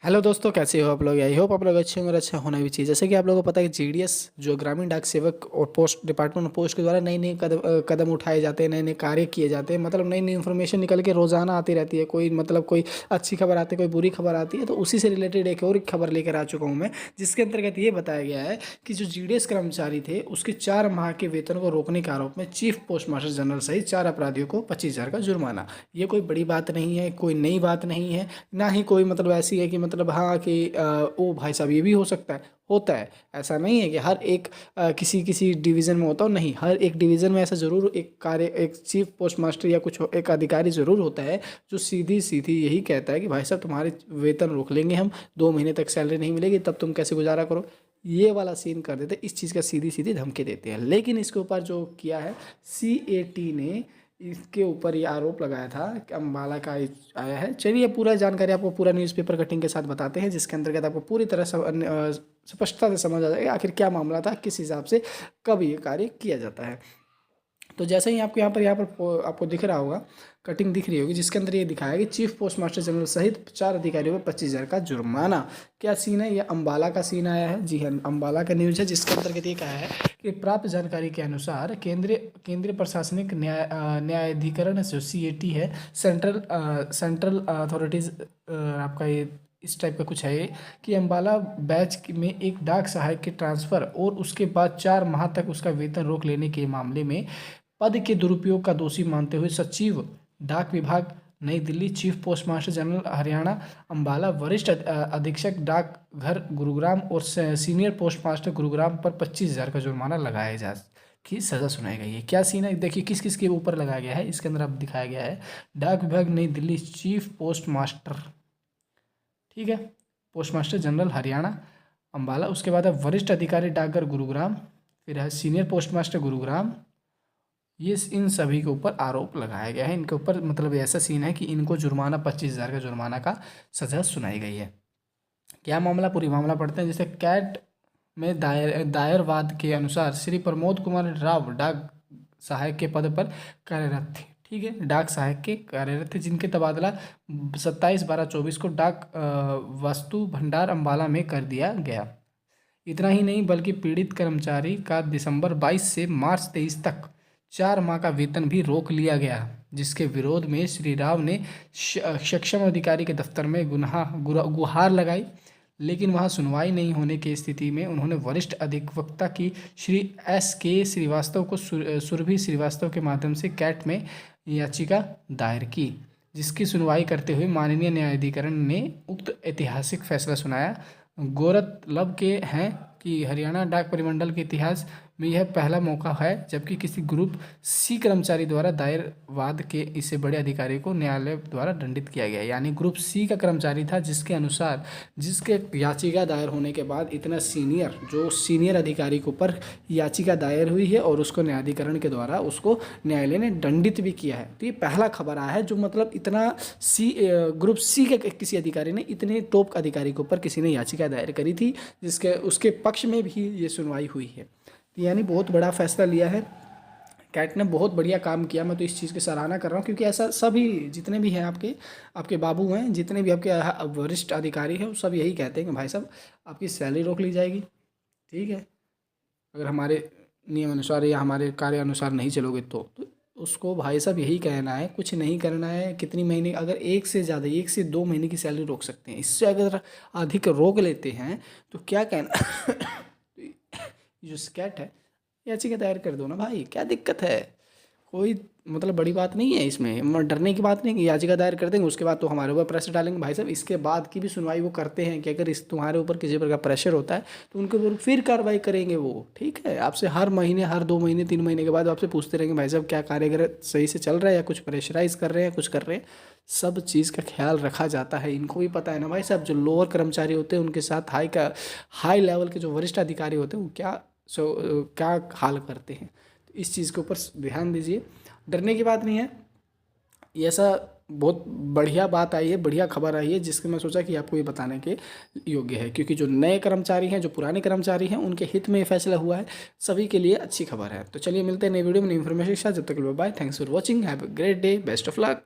Hello दोस्तों, कैसे हो आप लोग। आई होप आप लोग अच्छे होंगे और अच्छा होना भी चाहिए। जैसे कि आप लोगों को पता है कि जीडीएस जो ग्रामीण डाक सेवक और पोस्ट डिपार्टमेंट ऑफ पोस्ट के द्वारा नई नई कदम उठाए जाते हैं, नए नए कार्य किए जाते हैं। मतलब नई नई इन्फॉर्मेशन निकल के रोजाना आती रहती है। कोई अच्छी खबर आती है, कोई बुरी खबर आती है। तो उसी से रिलेटेड एक और खबर लेकर आ चुका हूँ मैं, जिसके अंतर्गत ये बताया गया है कि जो जीडीएस कर्मचारी थे उसके 4 माह के वेतन को रोकने के आरोप में चीफ पोस्ट मास्टर जनरल सहित 4 अपराधियों को 25,000 का जुर्माना। ये कोई बड़ी बात नहीं है, कोई नई बात नहीं है, ना ही कोई मतलब ऐसी है कि मतलब हाँ कि ओ भाई साहब ये भी हो सकता है, होता है। ऐसा नहीं है कि हर एक किसी किसी डिवीज़न में होता हो, नहीं, हर एक डिवीज़न में ऐसा ज़रूर एक चीफ पोस्ट मास्टर या कुछ एक अधिकारी ज़रूर होता है जो सीधी सीधी यही कहता है कि भाई साहब तुम्हारे वेतन रोक लेंगे हम, 2 महीने तक सैलरी नहीं मिलेगी, तब तुम कैसे गुजारा करो। ये वाला सीन कर देते, इस चीज़ का सीधी सीधी धमकी देते हैं। लेकिन इसके ऊपर जो किया है, सीएटी ने इसके ऊपर ये आरोप लगाया था कि अम्बाला का आया है। चलिए पूरा जानकारी आपको पूरा न्यूज़पेपर कटिंग के साथ बताते हैं, जिसके अंतर्गत आपको पूरी तरह स्पष्टता से समझ आ जाएगा आखिर क्या मामला था, किस हिसाब से कब ये कार्य किया जाता है। तो जैसे ही आपको आपको दिख रहा होगा, कटिंग दिख रही होगी, जिसके अंदर ये दिखाया कि चीफ पोस्ट मास्टर जनरल सहित 4 अधिकारियों पर 25,000 का जुर्माना। क्या सीन है, ये अम्बाला का सीन आया है। जी हाँ, अम्बाला का न्यूज़ है, जिसके अंतर्गत ये कहा है कि प्राप्त जानकारी के अनुसार केंद्रीय प्रशासनिक न्यायाधिकरण जो सीएटी है, सेंट्रल अथॉरिटीज आपका ये इस टाइप का कुछ है ये, कि अम्बाला बैच में एक डाक सहायक के ट्रांसफ़र और उसके बाद 4 माह तक उसका वेतन रोक लेने के मामले में पद के दुरुपयोग का दोषी मानते हुए सचिव डाक विभाग नई Delhi, chief post master general Haryana Ambala, वरिष्ठ अधीक्षक डाक घर गुरुग्राम और सीनियर पोस्ट मास्टर गुरुग्राम पर 25,000 का जुर्माना लगाया जा की सज़ा सुनाई गई है। क्या सीन है देखिए, किस किस के ऊपर लगाया गया है। इसके अंदर अब दिखाया गया है डाक विभाग नई दिल्ली चीफ पोस्ट मास्टर, ठीक है, post master general Haryana Ambala, उसके बाद है वरिष्ठ अधिकारी डाकघर गुरुग्राम, फिर है सीनियर पोस्ट मास्टर गुरुग्राम। ये इन सभी के ऊपर आरोप लगाया गया है। इनके ऊपर मतलब ऐसा सीन है कि इनको जुर्माना 25,000 का जुर्माना का सज़ा सुनाई गई है। क्या मामला, पूरी मामला पढ़ते हैं। जैसे कैट में दायर वाद के अनुसार श्री प्रमोद कुमार राव डाक सहायक के पद पर कार्यरत थे, ठीक है, डाक सहायक के कार्यरत थे, जिनके तबादला 27/12/24 को डाक वस्तु भंडार अम्बाला में कर दिया गया। इतना ही नहीं बल्कि पीड़ित कर्मचारी का दिसंबर 22 से मार्च 23 तक 4 माह का वेतन भी रोक लिया गया, जिसके विरोध में श्री राव ने सक्षम अधिकारी के दफ्तर में गुहार लगाई। लेकिन वहां सुनवाई नहीं होने की स्थिति में उन्होंने वरिष्ठ अधिवक्ता की श्री SK श्रीवास्तव को सुरभि श्रीवास्तव के माध्यम से कैट में याचिका दायर की, जिसकी सुनवाई करते हुए माननीय न्यायाधिकरण ने उक्त ऐतिहासिक फैसला सुनाया। गौरतलब के हैं कि हरियाणा डाक परिमंडल के इतिहास में यह पहला मौका है जबकि किसी ग्रुप सी कर्मचारी द्वारा दायर वाद के इससे बड़े अधिकारी को न्यायालय द्वारा दंडित किया गया। यानी ग्रुप सी का कर्मचारी था, जिसके याचिका दायर होने के बाद इतना सीनियर अधिकारी के ऊपर याचिका दायर हुई है और उसको न्यायाधिकरण के द्वारा उसको न्यायालय ने दंडित भी किया है। तो ये पहला खबर आया है जो मतलब इतना ग्रुप सी के किसी अधिकारी ने, इतने टॉप अधिकारी के ऊपर किसी ने याचिका दायर करी थी, जिसके उसके पक्ष में भी ये सुनवाई हुई है। तो यानी बहुत बड़ा फैसला लिया है कैट ने, बहुत बढ़िया काम किया। मैं तो इस चीज़ की सराहना कर रहा हूँ, क्योंकि ऐसा सभी जितने भी हैं आपके बाबू हैं, जितने भी आपके वरिष्ठ अधिकारी हैं, वो सब यही कहते हैं कि भाई साहब आपकी सैलरी रोक ली जाएगी, ठीक है, अगर हमारे नियम अनुसार या हमारे कार्य अनुसार नहीं चलोगे तो उसको भाई साहब यही कहना है, कुछ नहीं करना है। कितनी महीने, अगर 1 से 2 महीने की सैलरी रोक सकते हैं, इससे अगर अधिक रोक लेते हैं तो क्या कहना। जो स्कैट है, याचिका दायर कर दो ना भाई, क्या दिक्कत है। कोई मतलब बड़ी बात नहीं है इसमें, डरने की बात नहीं कि याचिका दायर कर देंगे उसके बाद तो हमारे ऊपर प्रेशर डालेंगे। भाई साहब इसके बाद की भी सुनवाई वो करते हैं कि अगर इस तुम्हारे ऊपर किसी प्रकार प्रेशर होता है तो उनके ऊपर फिर कार्रवाई करेंगे वो, ठीक है। आपसे हर महीने, हर 2 महीने 3 महीने के बाद आपसे पूछते रहेंगे भाई साहब क्या कार्य सही से चल रहा है या कुछ प्रेशराइज कर रहे हैं, कुछ कर रहे हैं। सब चीज़ का ख्याल रखा जाता है। इनको भी पता है ना भाई साहब, जो लोअर कर्मचारी होते हैं उनके साथ हाई लेवल के जो वरिष्ठ अधिकारी होते हैं वो क्या हाल करते हैं। तो इस चीज़ के ऊपर ध्यान दीजिए, डरने की बात नहीं है। ये ऐसा बहुत बढ़िया बात आई है, बढ़िया खबर आई है, जिसके मैं सोचा कि आपको ये बताने के योग्य है, क्योंकि जो नए कर्मचारी हैं, जो पुराने कर्मचारी हैं, उनके हित में ये फैसला हुआ है, सभी के लिए अच्छी खबर है। तो चलिए मिलते हैं नई वीडियो में नई इन्फॉर्मेशन के साथ, जब तक के लिए bye, thanks for watching, have a great day, best of luck.